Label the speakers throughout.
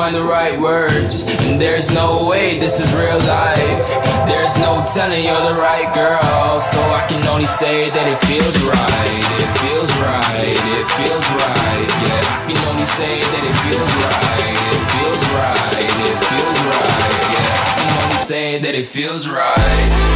Speaker 1: find the right words. And there's no way this is real life. There's no telling you're the right girl. So I can only say that it feels right. It feels right, it feels right. Yeah, I can only say that it feels right. It feels right, it feels right. Yeah, I can only say that it feels right.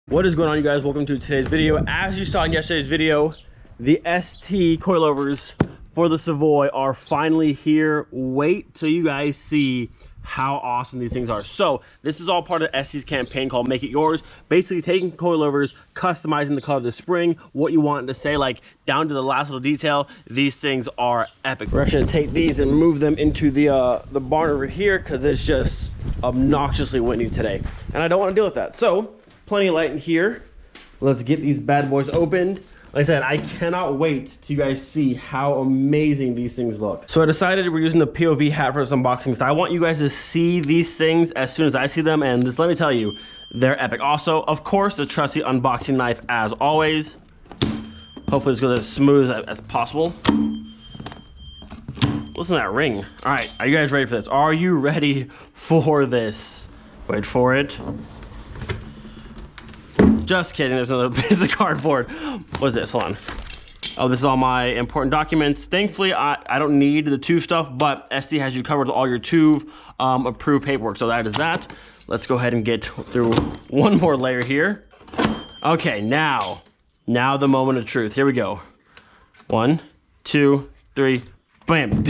Speaker 2: What is going on, you guys? Welcome to today's video. As you saw in yesterday's video, the ST coilovers for the Savoy are finally here. Wait till you guys see how awesome these things are. So this is all part of ST's campaign called Make It Yours. Basically taking coilovers, customizing the color of the spring, what you want it to say, like down to the last little detail. These things are epic. We're actually gonna take these and move them into the barn over here because it's just obnoxiously windy today. And I don't want to deal with that. So plenty of light in here. Let's get these bad boys opened. Like I said, I cannot wait till you guys see how amazing these things look. So I decided we're using the POV hat for this unboxing. So I want you guys to see these things as soon as I see them. And just let me tell you, they're epic. Also, of course, the trusty unboxing knife as always. Hopefully this goes as smooth as possible. Listen to that ring. All right, are you guys ready for this? Are you ready for this? Wait for it. Just kidding, there's another piece of cardboard. What is this? Hold on. Oh, this is all my important documents. Thankfully, I don't need the TÜV stuff, but ST has you covered with all your TÜV approved paperwork. So that is that. Let's go ahead and get through one more layer here. Okay, now the moment of truth. Here we go. 1, 2, 3, bam.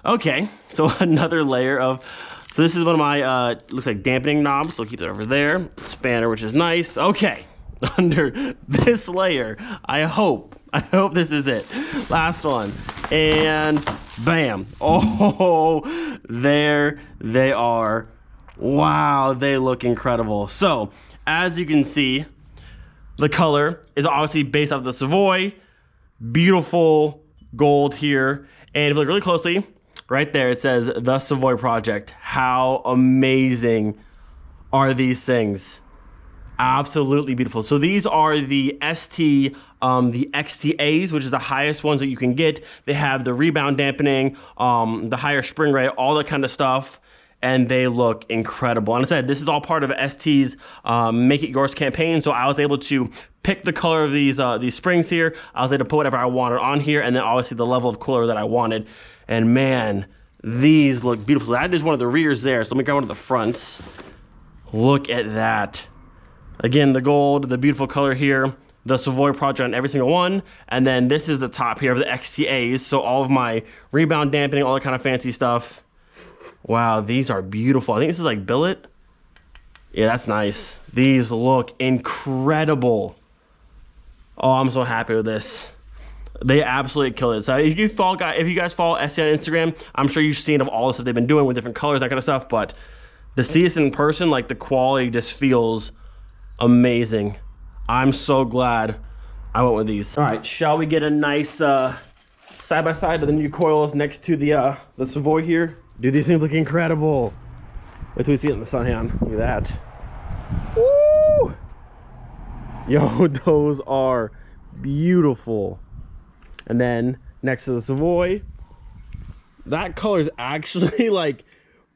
Speaker 2: Okay, so another layer of. So this is one of my, looks like dampening knobs, so I'll keep it over there. Spanner, which is nice. Okay, under this layer, I hope this is it. Last one, and bam. Oh, there they are. Wow, they look incredible. So, as you can see, the color is obviously based off the Savoy. Beautiful gold here. And if you look really closely, right there, it says the Savoy Project. How amazing are these things? Absolutely beautiful. So these are the ST, the XTAs, which is the highest ones that you can get. They have the rebound dampening, the higher spring rate, all that kind of stuff. And they look incredible. And I said, this is all part of ST's Make It Yours campaign. So I was able to pick the color of these springs here. I was able to put whatever I wanted on here, and then obviously the level of coilover that I wanted. And man, these look beautiful. That is one of the rears there. So let me grab one of the fronts. Look at that. Again, the gold, the beautiful color here, the Savoy Project on every single one. And then this is the top here of the XTAs. So all of my rebound dampening, all that kind of fancy stuff. Wow, these are beautiful. I think this is like billet. Yeah, that's nice. These look incredible. Oh, I'm so happy with this. They absolutely killed it. So if you guys follow ST on Instagram, I'm sure you've seen of all the stuff they've been doing with different colors, that kind of stuff. But to see this in person, like the quality just feels amazing. I'm so glad I went with these. All right, shall we get a nice side by side of the new coils next to the Savoy here? Dude, these things look incredible. Wait till we see it in the sun hand. Look at that. Woo! Yo, those are beautiful. And then next to the Savoy, that color is actually like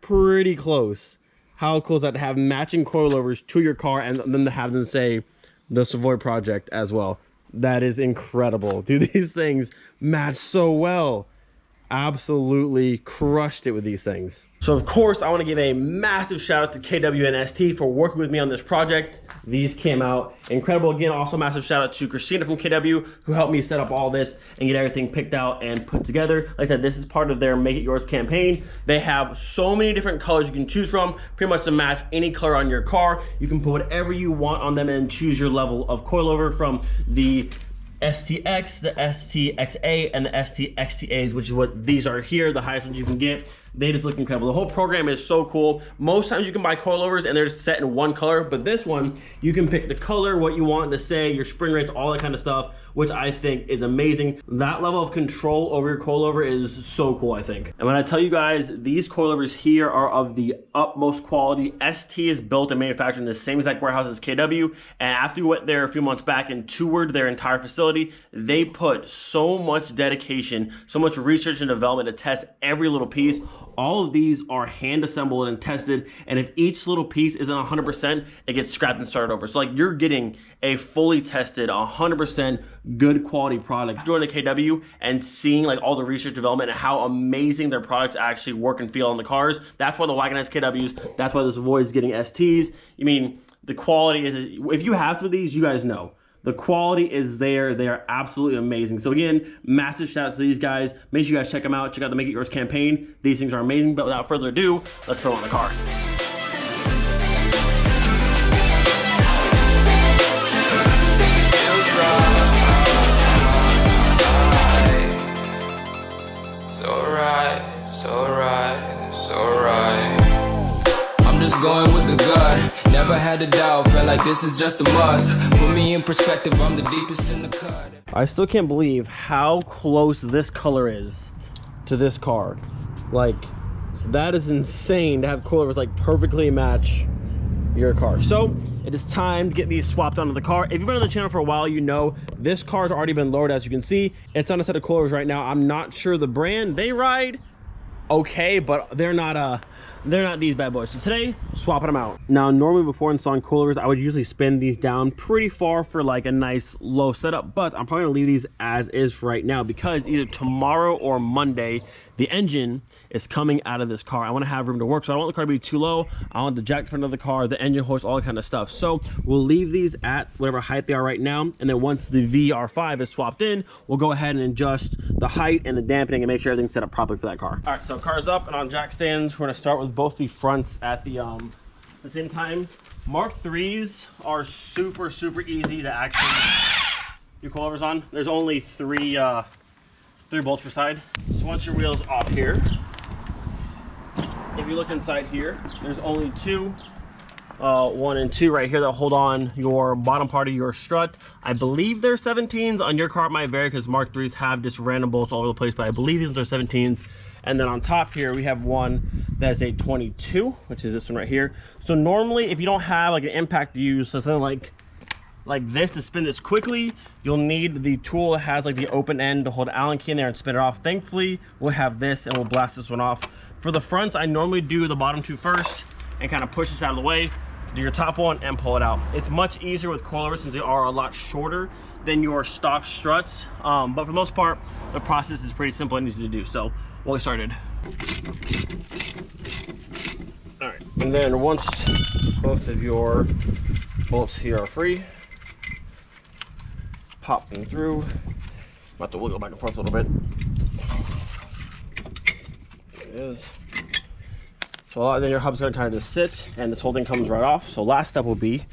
Speaker 2: pretty close. How cool is that to have matching coilovers to your car and then to have them say the Savoy Project as well? That is incredible. Dude, these things match so well. Absolutely crushed it with these things. So of course, I want to give a massive shout out to KW and ST for working with me on this project. These came out incredible. Again, also massive shout out to Christina from KW who helped me set up all this and get everything picked out and put together. Like I said, this is part of their Make It Yours campaign. They have so many different colors you can choose from, pretty much to match any color on your car. You can put whatever you want on them and choose your level of coilover from the STX, the STXA, and the STXTAs, which is what these are here, the highest ones you can get. they just look incredible. The whole program is so cool. Most times you can buy coilovers and they're just set in one color, but this one, you can pick the color, what you want to say, your spring rates, all that kind of stuff, which I think is amazing. That level of control over your coilover is so cool, I think. And when I tell you guys, these coilovers here are of the utmost quality. ST is built and manufactured in the same exact warehouse as KW, and after we went there a few months back and toured their entire facility, they put so much dedication, so much research and development to test every little piece. All of these are hand assembled and tested, and if each little piece isn't 100%, it gets scrapped and started over. So like you're getting a fully tested 100% good quality product. Going to KW and seeing like all the research development and how amazing their products actually work and feel on the cars. That's why the wagon has KWs. That's why the Savoy is getting STs. I mean, the quality is, if you have some of these, you guys know. The quality is there. They are absolutely amazing. So again, massive shout out to these guys. Make sure you guys check them out. Check out the Make It Yours campaign. These things are amazing. But without further ado, let's throw on the car.
Speaker 1: Just going with the gut, never had a doubt, felt like this is just a must. Put me in perspective, I'm the deepest in the cut.
Speaker 2: I still can't believe how close this color is to this car. Like, that is insane to have coilovers like perfectly match your car. So it is time to get these swapped onto the car. If you've been on the channel for a while, you know this car's already been lowered. As you can see, it's on a set of coilovers right now. I'm not sure the brand. They ride okay, but they're not these bad boys. So today, swapping them out. Now, normally before installing coilovers, I would usually spin these down pretty far for like a nice low setup, but I'm probably gonna leave these as is right now because either tomorrow or Monday, the engine is coming out of this car. I wanna have room to work, so I don't want the car to be too low. I want the jack front of the car, the engine hoist, all that kind of stuff. So we'll leave these at whatever height they are right now, and then once the VR5 is swapped in, we'll go ahead and adjust the height and the dampening and make sure everything's set up properly for that car. All right, so car's up and on jack stands. We're gonna start with both the fronts at the same time. Mk3s are super easy to actually do coilovers on. There's only three bolts per side. So once your wheel's off here, if you look inside here, there's only two, 1 and 2 right here that hold on your bottom part of your strut. I believe they're 17s. On your car it might vary because Mk3s have just random bolts all over the place, but I believe these ones are 17s. And then on top here, we have one that's a 22, which is this one right here. So normally, if you don't have like an impact to use, so something like this to spin this quickly, you'll need the tool that has like the open end to hold an Allen key in there and spin it off. Thankfully, we'll have this and we'll blast this one off. For the fronts, I normally do the bottom two first and kind of push this out of the way, do your top one and pull it out. It's much easier with coilovers since they are a lot shorter than your stock struts. But for the most part, the process is pretty simple and easy to do. So we'll get started. All right, and then once both of your bolts here are free, pop them through. I'm about to wiggle back and forth a little bit. There it is. So then your hub's gonna kind of just sit and this whole thing comes right off. So last step will be,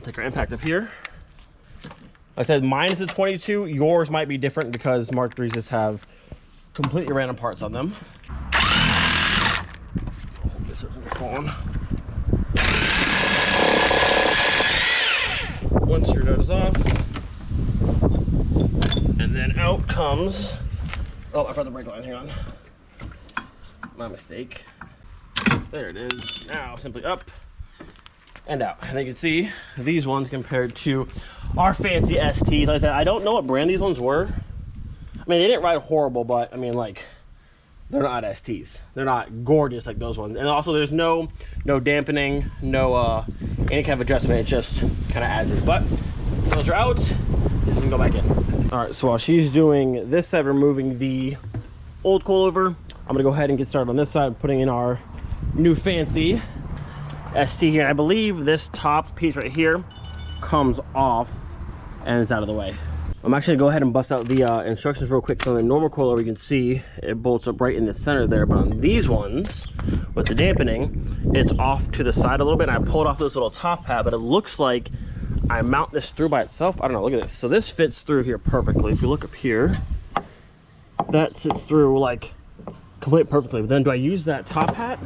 Speaker 2: take our impact up here. Like I said, mine is a 22. Yours might be different because Mk3s just have completely random parts on them. This isn't falling. Once your nut is off, and then out comes, oh, I forgot the brake line, hang on. My mistake. There it is. Now simply up and out. And you can see these ones compared to our fancy STs. Like I said, I don't know what brand these ones were. I mean, they didn't ride horrible, but I mean, like, they're not STs. They're not gorgeous like those ones. And also, there's no dampening, no any kind of adjustment. It's just kind of as is. But those are out. This can go back in. All right. So while she's doing this side, removing the old coilover, I'm gonna go ahead and get started on this side, putting in our new fancy ST here. And I believe this top piece right here comes off and it's out of the way. I'm actually gonna go ahead and bust out the instructions real quick. So on the normal coilover, you can see it bolts up right in the center there, but on these ones with the dampening, it's off to the side a little bit. And I pulled off this little top pad, but it looks like I mount this through by itself. I don't know, look at this. So this fits through here perfectly. If you look up here, that sits through like complete perfectly. But then do I use that top hat?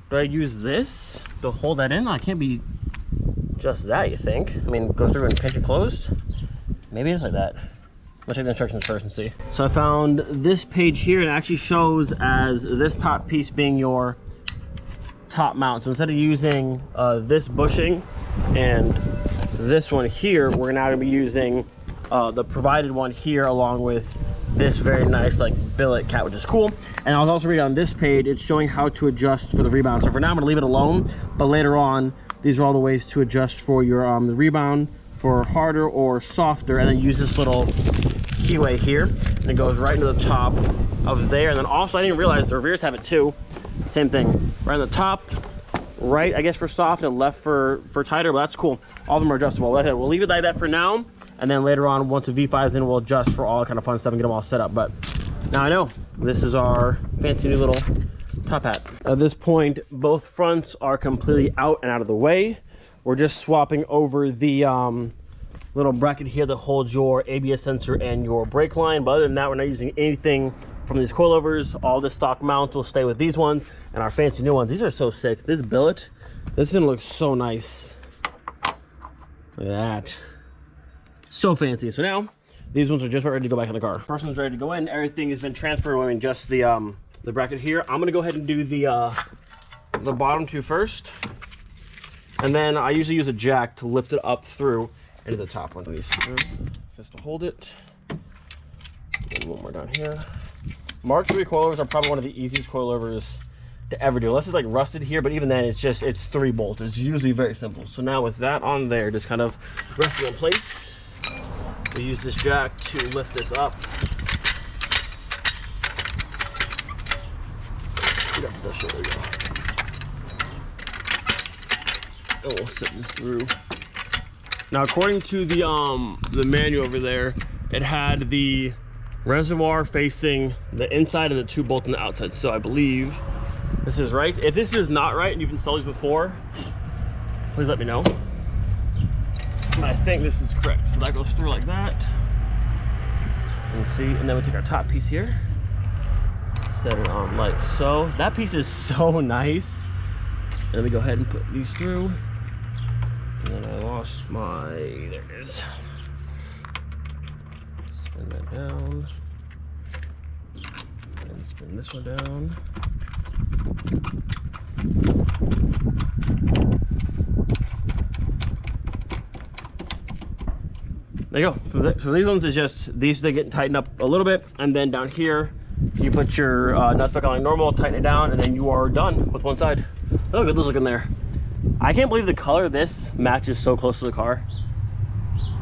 Speaker 2: Do I use this to hold that in? I can't be just that, you think? I mean, go through and pinch it closed? Maybe it's like that. Let's check the instructions first and see. So I found this page here, and it actually shows as this top piece being your top mount. So instead of using this bushing and this one here, we're now gonna be using the provided one here along with this very nice like billet cap, which is cool. And I was also reading on this page, it's showing how to adjust for the rebound. So for now I'm gonna leave it alone, but later on, these are all the ways to adjust for your the rebound for harder or softer, and then use this little keyway here, and it goes right into the top of there. And then also I didn't realize the rears have it too. Same thing, right on the top, right I guess for soft and left for tighter, but that's cool. All of them are adjustable. We'll leave it like that for now, and then later on once the V5 is in, we'll adjust for all kind of fun stuff and get them all set up. But now I know this is our fancy new little top hat. At this point, both fronts are completely out and out of the way. We're just swapping over the little bracket here that holds your ABS sensor and your brake line. But other than that, we're not using anything from these coilovers. All the stock mounts will stay with these ones and our fancy new ones. These are so sick. This billet, this thing looks so nice. Look at that. So fancy. So now these ones are just about ready to go back in the car. First one's ready to go in. Everything has been transferred. I mean, just the bracket here. I'm gonna go ahead and do the bottom two first, and then I usually use a jack to lift it up through into the top one. These through just to hold it. And one more down here. Mk3 coilovers are probably one of the easiest coilovers to ever do, unless it's like rusted here, but even then it's 3 bolts. It's usually very simple. So now with that on there, just kind of resting in place, we use this jack to lift this up. Get up to the shoulder, go. And we'll set this through. Now, according to the manual over there, it had the reservoir facing the inside and the 2 bolts on the outside. So I believe this is right. If this is not right and you've installed these before, please let me know. But I think this is correct. So that goes through like that. You can see, and then we take our top piece here, set it on like so. That piece is so nice. And then we go ahead and put these through. And then I lost my, there it is. Spin that down. And spin this one down. There you go. So these ones is just, these they get tightened up a little bit, and then down here, you put your nuts back on like normal, tighten it down, and then you are done with one side. Oh, good looking there. I can't believe the color of this matches so close to the car.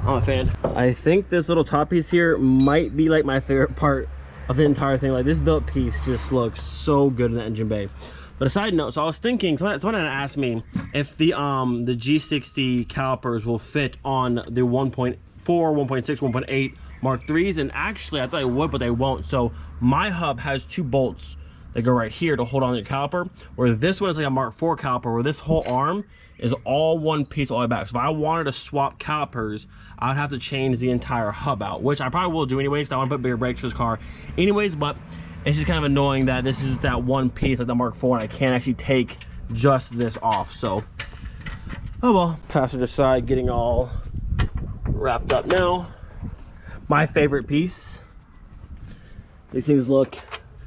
Speaker 2: I'm a fan. I think this little top piece here might be like my favorite part of the entire thing. Like, this built piece just looks so good in the engine bay. But a side note, so I was thinking, someone had asked me if the G60 calipers will fit on the 1.4, 1.6, 1.8 Mark IIIs, and actually I thought it would, but they won't. So my hub has 2 bolts that go right here to hold on the caliper, where this one is like a Mark IV caliper, where this whole arm is all one piece all the way back. So if I wanted to swap calipers, I would have to change the entire hub out, which I probably will do anyways, because I want to put bigger brakes for this car anyways. But it's just kind of annoying that this is that one piece like the Mark IV, and I can't actually take just this off. So, oh well. Passenger side getting all wrapped up now. My favorite piece. These things look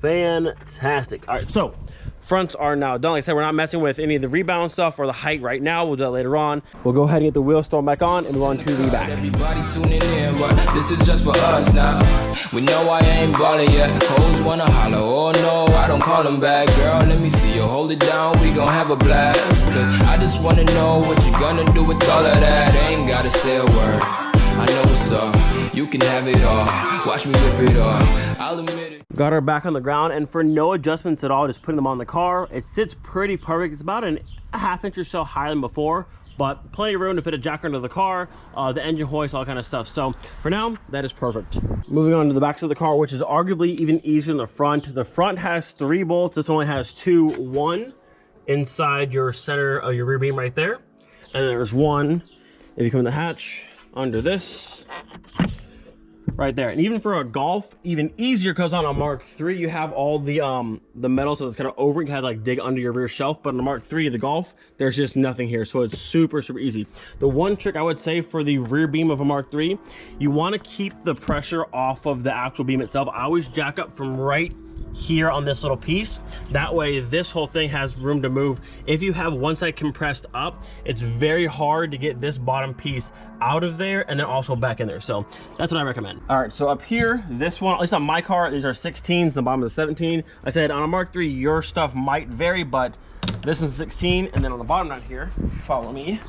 Speaker 2: fantastic. All right, so fronts are now done. Like I said, we're not messing with any of the rebound stuff or the height right now. We'll do that later on. We'll go ahead and get the wheels thrown back on and move on to the back.
Speaker 1: Everybody tuning in, but this is just for us now. We know I ain't ballin' yet. Hoes wanna holler, oh no, I don't call them back. Girl, let me see you hold it down, we gon' have a blast. Cause I just wanna know what you gonna do with all of that. Ain't gotta say a word, I know what's up. You can have it all, watch me rip it off, I'll admit it.
Speaker 2: Got her back on the ground, and for no adjustments at all, just putting them on the car. It sits pretty perfect. It's about a half inch or so higher than before, but plenty of room to fit a jacker under the car, the engine hoist, all kind of stuff. So for now, that is perfect. Moving on to the backs of the car, which is arguably even easier than the front. The front has 3 bolts. This only has 2. 1 inside your center of your rear beam right there, and there's 1 if you come in the hatch under this. right there. And even for a Golf, even easier, because on a Mark III you have all the metal, so it's kind of over. You can like dig under your rear shelf, but on the Mark III, the Golf, there's just nothing here, so it's super easy. The one trick I would say for the rear beam of a Mark III, you want to keep the pressure off of the actual beam itself. I always jack up from right here on this little piece. That way this whole thing has room to move. If you have one side compressed up, it's very hard to get this bottom piece out of there and then also back in there. So that's what I recommend. All right, so up here, this one, at least on my car, these are 16s, the bottom is 17. I said on a Mark III, your stuff might vary, but this one's 16. And then on the bottom down here, follow me,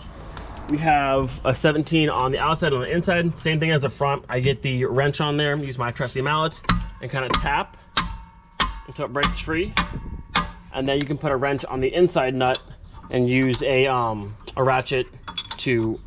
Speaker 2: we have a 17 on the outside. On the inside, same thing as the front. I get the wrench on there, use my trusty mallet and kind of tap until it breaks free, and then you can put a wrench on the inside nut and use a ratchet to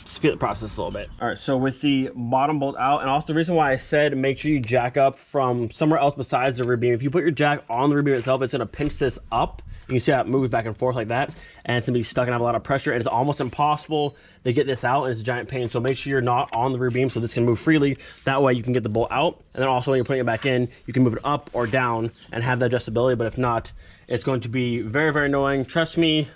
Speaker 2: speed the process a little bit. All right, so with the bottom bolt out, and also the reason why I said make sure you jack up from somewhere else besides the rear beam. If you put your jack on the rear beam itself, it's gonna pinch this up. You can see how it moves back and forth like that, and it's gonna be stuck and have a lot of pressure, and it's almost impossible to get this out, and it's a giant pain. So make sure you're not on the rear beam so this can move freely. That way you can get the bolt out, and then also when you're putting it back in, you can move it up or down and have that adjustability. But if not, it's going to be very annoying. Trust me,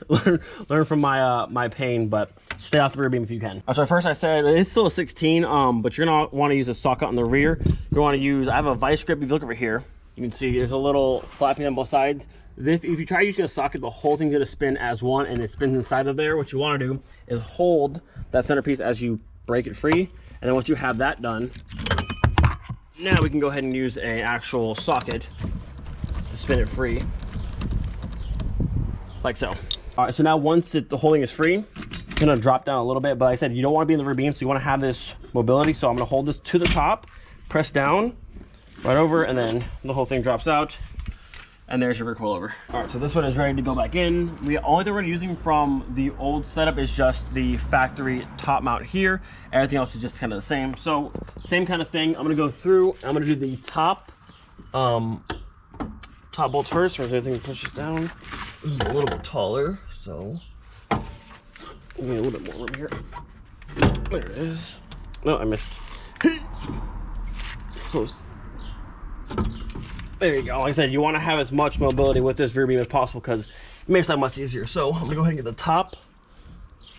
Speaker 2: learn from my pain, but stay off the rear beam if you can. So first I said it's still a 16, but you're gonna want to use a socket on the rear. You want to use, I have a vice grip. If you look over here, you can see there's a little flapping on both sides. If you try using a socket, the whole thing's gonna spin as one, and it spins inside of there. What you want to do is hold that centerpiece as you break it free, and then once you have that done, now we can go ahead and use an actual socket to spin it free, like so. All right, so now once the whole thing is free, it's gonna drop down a little bit, but like I said, you don't want to be in the rear beam, so you want to have this mobility. So I'm gonna hold this to the top, press down, right over, and then the whole thing drops out. And there's your rear coilover. All right, so this one is ready to go back in. The only thing we're using from the old setup is just the factory top mount here. Everything else is just kind of the same. So same kind of thing. I'm gonna go through, I'm gonna do the top bolts first, or is everything pushes down? This is a little bit taller, so give me a little bit more room here. There it is. No, I missed. Close. There you go. Like I said, you want to have as much mobility with this rear beam as possible because it makes that much easier. So I'm gonna go ahead and get the top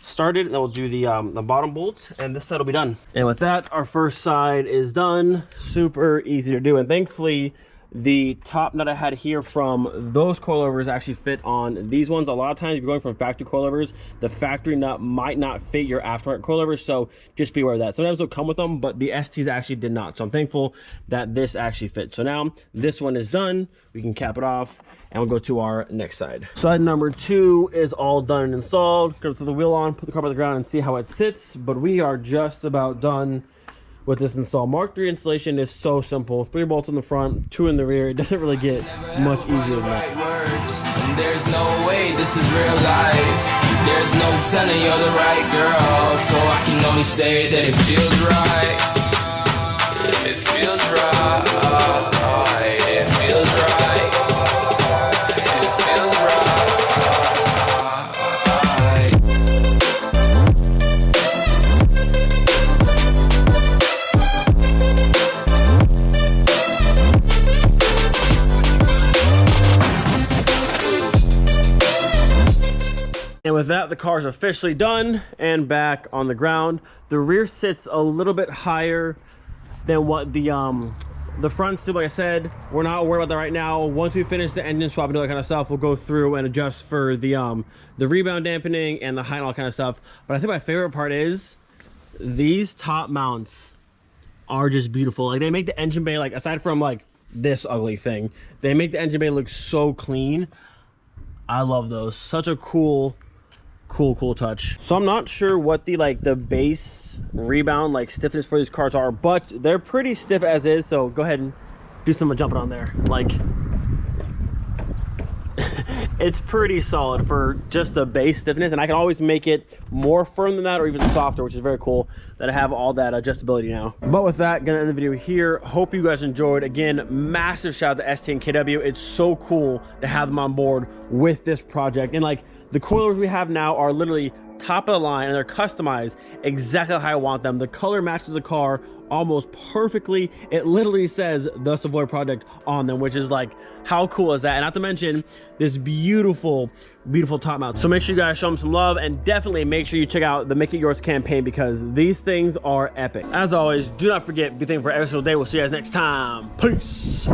Speaker 2: started, and then we'll do the bottom bolts, and this side will be done. And with that, our first side is done. Super easy to do, and thankfully the top nut I had here from those coilovers actually fit on these ones. A lot of times if you're going from factory coilovers, the factory nut might not fit your aftermarket coilovers, so just be aware of that. Sometimes they'll come with them, but the STs actually did not, so I'm thankful that this actually fits. So now this one is done, we can cap it off, and we'll go to our next side. Side number 2 is all done and installed. Gonna throw the wheel on, put the car by the ground, and see how it sits, but we are just about done with this install. Mark III installation is so simple. 3 bolts in the front, 2 in the rear. It doesn't really get much easier than that.
Speaker 1: There's no way this is real life. There's no telling you're the right girl, so I can only say that it feels right. It feels right. It feels right. It feels right.
Speaker 2: And with that, the car's officially done and back on the ground. The rear sits a little bit higher than what the fronts do. Like I said, we're not worried about that right now. Once we finish the engine swap and all that kind of stuff, we'll go through and adjust for the rebound dampening and the height and all that kind of stuff. But I think my favorite part is these top mounts are just beautiful. Like, they make the engine bay, like, aside from like this ugly thing, they make the engine bay look so clean. I love those. Such a cool touch. So I'm not sure what the base rebound stiffness for these cars are, but they're pretty stiff as is. So go ahead and do some jumping on there. Like, it's pretty solid for just the base stiffness, and I can always make it more firm than that or even softer, which is very cool that I have all that adjustability now. But with that, gonna end the video here. Hope you guys enjoyed. Again, massive shout out to ST and KW. It's so cool to have them on board with this project. And like, the coilovers we have now are literally top of the line, and they're customized exactly how I want them. The color matches the car almost perfectly. It literally says the Savoy product on them, which is like, how cool is that? And not to mention this beautiful top mount. So make sure you guys show them some love, and definitely make sure you check out the Make It Yours campaign, because these things are epic. As always, do not forget, be thankful for every single day. We'll see you guys next time. Peace.